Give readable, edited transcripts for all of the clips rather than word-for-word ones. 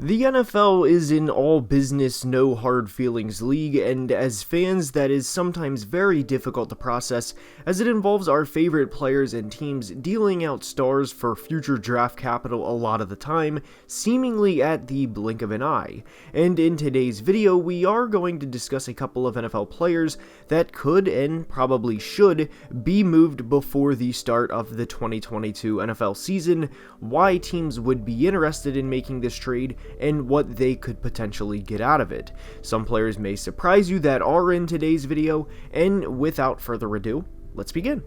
The NFL is an all business, no hard feelings league, and as fans, that is sometimes very difficult to process as it involves our favorite players and teams dealing out stars for future draft capital a lot of the time, seemingly at the blink of an eye. And in today's video, we are going to discuss a couple of NFL players that could and probably should be moved before the start of the 2022 NFL season, why teams would be interested in making this trade, and what they could potentially get out of it. Some players may surprise you that are in today's video, and without further ado, let's begin.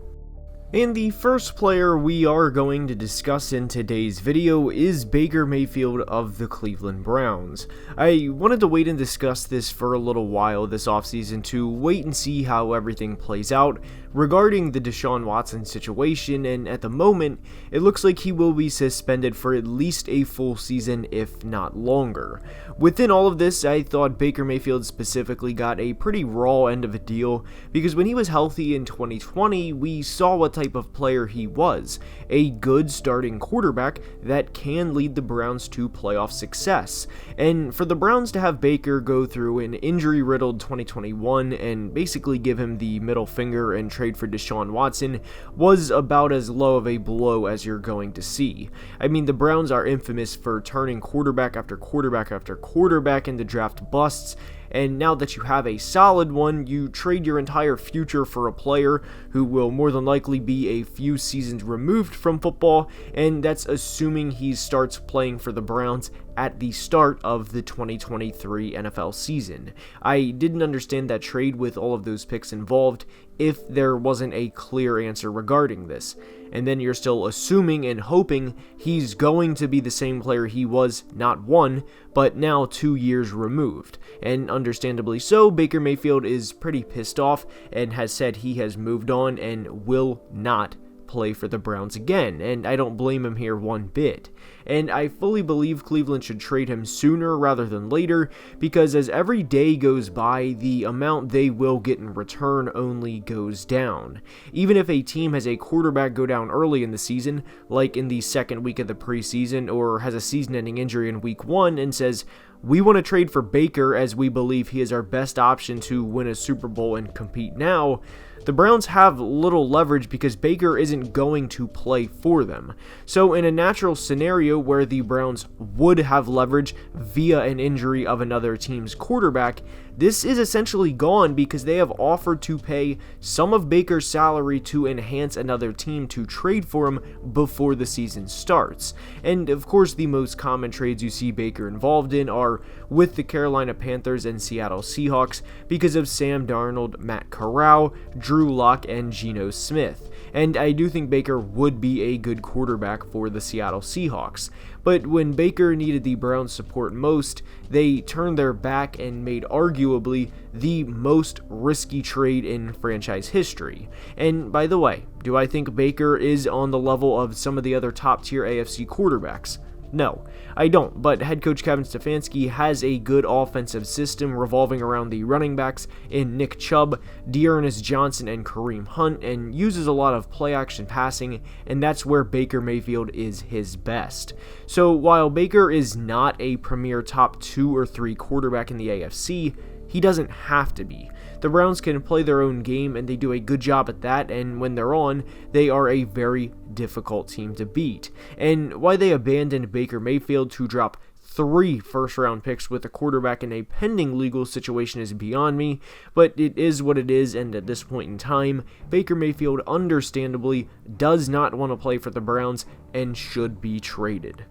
And the first player we are going to discuss in today's video is Baker Mayfield of the Cleveland Browns. I wanted to wait and discuss this for a little while this offseason to wait and see how everything plays out regarding the Deshaun Watson situation, and at the moment, it looks like he will be suspended for at least a full season, if not longer. Within all of this, I thought Baker Mayfield specifically got a pretty raw end of a deal, because when he was healthy in 2020, we saw what type of player he was, a good starting quarterback that can lead the Browns to playoff success. And for the Browns to have Baker go through an injury-riddled 2021 and basically give him the middle finger and trade for Deshaun Watson was about as low of a blow as you're going to see. I mean, the Browns are infamous for turning quarterback after quarterback after quarterback into draft busts, and now that you have a solid one, you trade your entire future for a player who will more than likely be a few seasons removed from football, and that's assuming he starts playing for the Browns at the start of the 2023 NFL season. I didn't understand that trade with all of those picks involved if there wasn't a clear answer regarding this. And then you're still assuming and hoping he's going to be the same player he was not 1, but now 2 years removed. And understandably so, Baker Mayfield is pretty pissed off and has said he has moved on and will not play for the Browns again, and I don't blame him here one bit. And I fully believe Cleveland should trade him sooner rather than later, because as every day goes by, the amount they will get in return only goes down. Even if a team has a quarterback go down early in the season, like in the second week of the preseason, or has a season-ending injury in week 1 and says, "We want to trade for Baker as we believe he is our best option to win a Super Bowl and compete now," the Browns have little leverage because Baker isn't going to play for them. So in a natural scenario where the Browns would have leverage via an injury of another team's quarterback, this is essentially gone because they have offered to pay some of Baker's salary to enhance another team to trade for him before the season starts. And of course, the most common trades you see Baker involved in are with the Carolina Panthers and Seattle Seahawks because of Sam Darnold, Matt Corral, Drew Lock, and Geno Smith. And I do think Baker would be a good quarterback for the Seattle Seahawks. But when Baker needed the Browns' support most, they turned their back and made arguably the most risky trade in franchise history. And by the way, do I think Baker is on the level of some of the other top-tier AFC quarterbacks? No, I don't, but head coach Kevin Stefanski has a good offensive system revolving around the running backs in Nick Chubb, Dearness Johnson, and Kareem Hunt, and uses a lot of play-action passing, and that's where Baker Mayfield is his best. So while Baker is not a premier top 2 or 3 quarterback in the AFC, he doesn't have to be. The Browns can play their own game, and they do a good job at that, and when they're on, they are a very difficult team to beat. And why they abandoned Baker Mayfield to drop 3 first-round picks with a quarterback in a pending legal situation is beyond me, but it is what it is, and at this point in time, Baker Mayfield understandably does not want to play for the Browns and should be traded.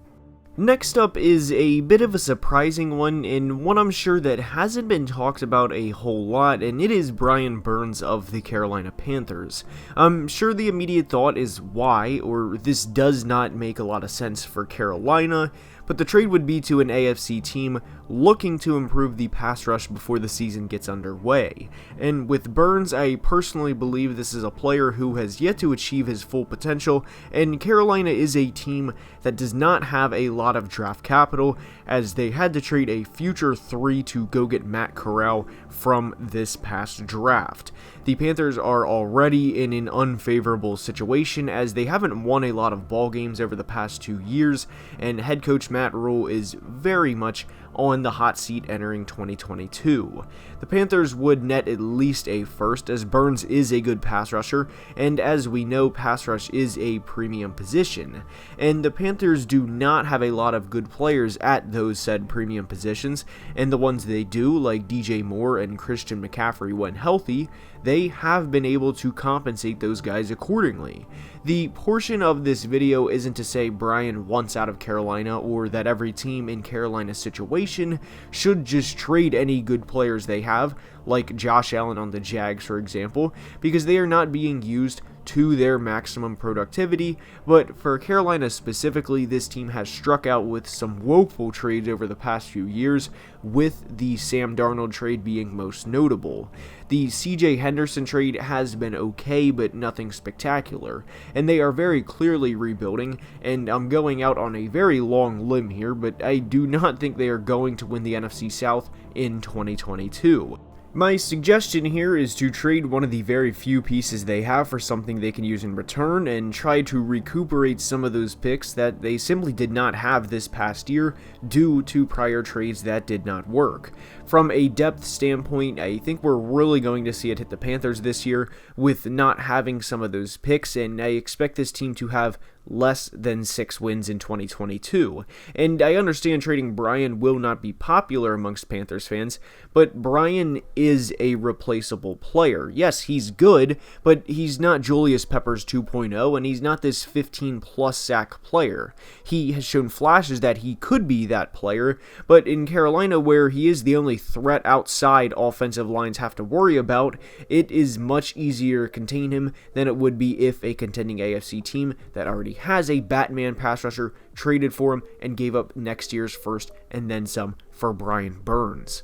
Next up is a bit of a surprising one, and one I'm sure that hasn't been talked about a whole lot, and it is Brian Burns of the Carolina Panthers. I'm sure the immediate thought is why, or this does not make a lot of sense for Carolina, but the trade would be to an AFC team looking to improve the pass rush before the season gets underway. And with Burns, I personally believe this is a player who has yet to achieve his full potential, and Carolina is a team that does not have a lot of draft capital, as they had to trade a future 3 to go get Matt Corral from this past draft. The Panthers are already in an unfavorable situation as they haven't won a lot of ball games over the past 2 years, and head coach Matt Rule is very much on the hot seat entering 2022. The Panthers would net at least a first, as Burns is a good pass rusher, and as we know, pass rush is a premium position, and the Panthers do not have a lot of good players at those said premium positions, and the ones they do, like DJ Moore and Christian McCaffrey when healthy, they have been able to compensate those guys accordingly. The portion of this video isn't to say Brian wants out of Carolina or that every team in Carolina's situation should just trade any good players they have, like Josh Allen on the Jags for example, because they are not being used to their maximum productivity, but for Carolina specifically, this team has struck out with some woeful trades over the past few years, with the Sam Darnold trade being most notable. The CJ Henderson trade has been okay, but nothing spectacular, and they are very clearly rebuilding, and I'm going out on a very long limb here, but I do not think they are going to win the NFC South in 2022. My suggestion here is to trade one of the very few pieces they have for something they can use in return and try to recuperate some of those picks that they simply did not have this past year due to prior trades that did not work. From a depth standpoint, I think we're really going to see it hit the Panthers this year with not having some of those picks, and I expect this team to have less than 6 wins in 2022. And I understand trading Brian will not be popular amongst Panthers fans, but Brian is a replaceable player. Yes, he's good, but he's not Julius Peppers 2.0, and he's not this 15-plus sack player. He has shown flashes that he could be that player, but in Carolina, where he is the only threat outside offensive lines have to worry about, it is much easier to contain him than it would be if a contending AFC team that already has a Batman pass rusher traded for him and gave up next year's first and then some for Brian Burns.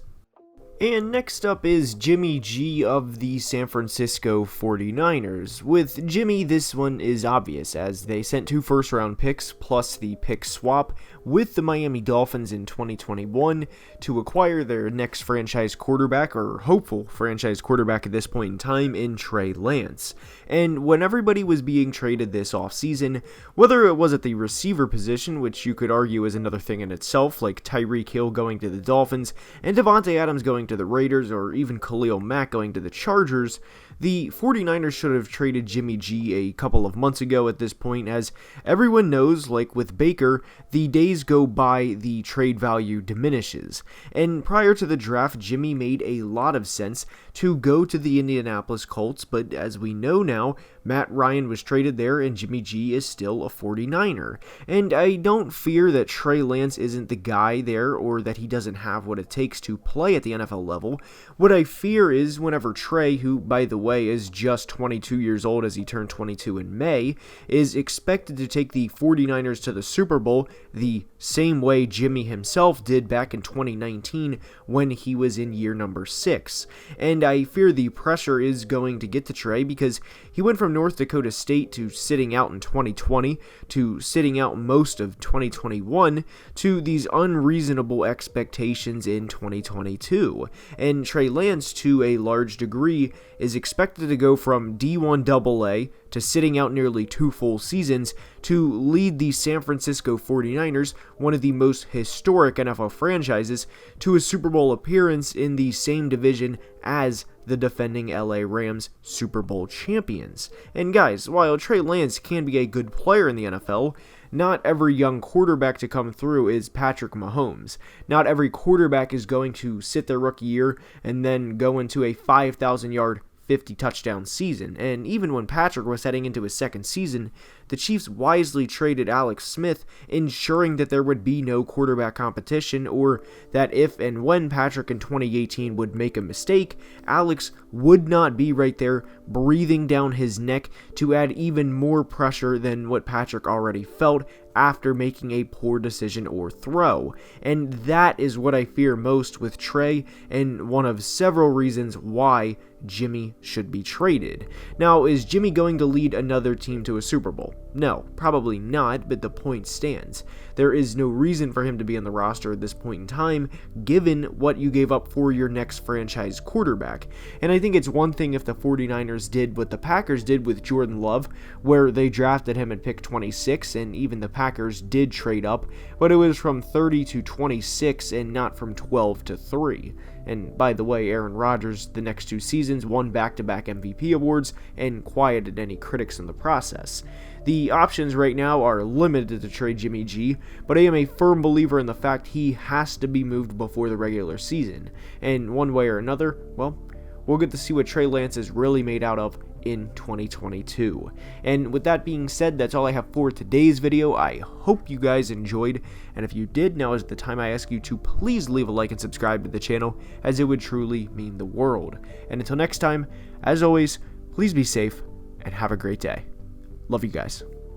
And next up is Jimmy G of the San Francisco 49ers. With Jimmy, this one is obvious, as they sent 2 first-round picks plus the pick swap with the Miami Dolphins in 2021 to acquire their next franchise quarterback, or hopeful franchise quarterback at this point in time, in Trey Lance. And when everybody was being traded this offseason, whether it was at the receiver position, which you could argue is another thing in itself, like Tyreek Hill going to the Dolphins, and Devontae Adams going to the Raiders, or even Khalil Mack going to the Chargers, the 49ers should have traded Jimmy G a couple of months ago at this point, as everyone knows, like with Baker, the days go by, the trade value diminishes. And prior to the draft, Jimmy made a lot of sense to go to the Indianapolis Colts, but as we know now, Matt Ryan was traded there and Jimmy G is still a 49er. And I don't fear that Trey Lance isn't the guy there, or that he doesn't have what it takes to play at the NFL level. What I fear is whenever Trey, who by the way is just 22 years old as he turned 22 in May, is expected to take the 49ers to the Super Bowl the same way Jimmy himself did back in 2019 when he was in year number 6. And I fear the pressure is going to get to Trey because he went from North Dakota State to sitting out in 2020 to sitting out most of 2021 to these unreasonable expectations in 2022. And Trey Lance, to a large degree, is expected to go from D1 AA to sitting out nearly 2 full seasons to lead the San Francisco 49ers, one of the most historic NFL franchises, to a Super Bowl appearance in the same division as the defending LA Rams Super Bowl champions. And guys, while Trey Lance can be a good player in the NFL, not every young quarterback to come through is Patrick Mahomes. Not every quarterback is going to sit their rookie year and then go into a 5,000-yard 50-touchdown season, and even when Patrick was heading into his second season, the Chiefs wisely traded Alex Smith, ensuring that there would be no quarterback competition, or that if and when Patrick in 2018 would make a mistake, Alex would not be right there breathing down his neck to add even more pressure than what Patrick already felt after making a poor decision or throw. And that is what I fear most with Trey, and one of several reasons why Jimmy should be traded. Now, is Jimmy going to lead another team to a Super Bowl? No, probably not, but the point stands. There is no reason for him to be on the roster at this point in time, given what you gave up for your next franchise quarterback. And I think it's one thing if the 49ers did what the Packers did with Jordan Love, where they drafted him at pick 26, and even the Packers did trade up, but it was from 30 to 26 and not from 12 to 3. And by the way, Aaron Rodgers, the next 2 seasons, won back-to-back MVP awards and quieted any critics in the process. The options right now are limited to trade Jimmy G, but I am a firm believer in the fact he has to be moved before the regular season. And one way or another, well, we'll get to see what Trey Lance is really made out of in 2022. And with that being said, that's all I have for today's video. I hope you guys enjoyed, and if you did, now is the time I ask you to please leave a like and subscribe to the channel, as it would truly mean the world. And until next time, as always, please be safe and have a great day. Love you guys.